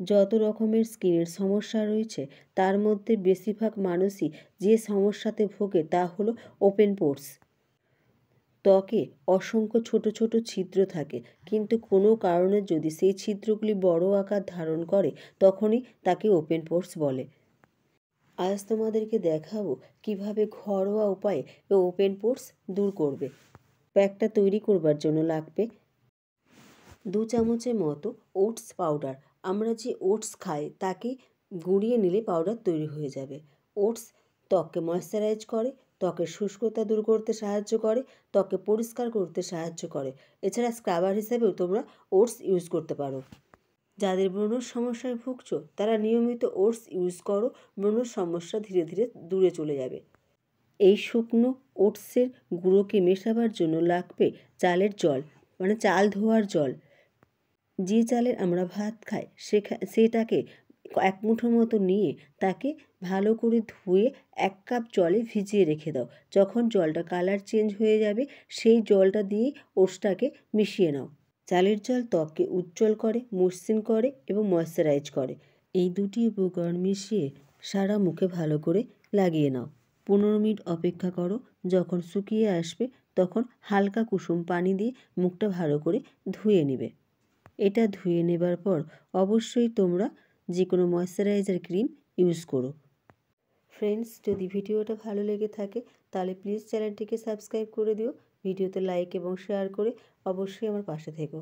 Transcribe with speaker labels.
Speaker 1: যত রকমের স্কিনের সমস্যা রয়েছে তার মধ্যে বেশিরভাগ মানুষই যে সমস্যাতে ভোগে তা হলো ওপেন পোরস। ত্বকে অসংখ্য ছোট ছোট ছিদ্র থাকে, কিন্তু কোনো কারণে যদি সেই ছিদ্রগুলি বড় আকার ধারণ করে তখনই তাকে ওপেন পোরস বলে। আজ তোমাদেরকে দেখাবো কিভাবে ঘরোয়া উপায়ে ওপেন পোরস দূর করবে। প্যাকটা তৈরি করবার জন্য লাগবে 2 চামচের মতো ওটস পাউডার। আমরা যে ওটস খাই তাকে গুঁড়িয়ে নিলে পাউডার তৈরি হয়ে যাবে। ওটস ত্বককে ময়েশ্চারাইজ করে, ত্বকের শুষ্কতা দূর করতে সাহায্য করে, ত্বককে পরিষ্কার করতে সাহায্য করে। এছাড়া স্ক্রাবার হিসেবেও তোমরা ওটস ইউজ করতে পারো। যাদের ব্রণর সমস্যায় ভুগছো তারা নিয়মিত ওটস ইউজ করো, ব্রণর সমস্যা ধীরে ধীরে দূরে চলে যাবে। এই শুকনো ওটসের গুঁড়োকে মেশাবার জন্য লাগবে চালের জল, মানে চাল ধোয়ার জল। যে চালের আমরা ভাত খাই সেটাকে 1 মুঠো মতো নিয়ে তাকে ভালো করে ধুয়ে 1 কাপ জলে ভিজিয়ে রেখে দাও। যখন জলটা কালার চেঞ্জ হয়ে যাবে সেই জলটা দিয়ে ওটসটাকে মিশিয়ে নাও। চালের জল ত্বককে উজ্জ্বল করে, মসৃণ করে এবং ময়েশ্চারাইজ করে। এই দুটি উপকরণ মিশিয়ে সারা মুখে ভালো করে লাগিয়ে নাও। 15 মিনিট অপেক্ষা করো। যখন শুকিয়ে আসবে তখন হালকা কুসুম পানি দিয়ে মুখটা ভালো করে ধুয়ে নেবে। এটা ধুয়ে নেবার পর অবশ্যই তোমরা যে কোনো ময়েশ্চারাইজার ক্রিম ইউজ করো। ফ্রেন্ডস, যদি ভিডিওটা ভালো লেগে থাকে তাহলে প্লিজ চ্যানেলটিকে সাবস্ক্রাইব করে দিও। ভিডিওতে লাইক এবং শেয়ার করে অবশ্যই আমার পাশে থেকো।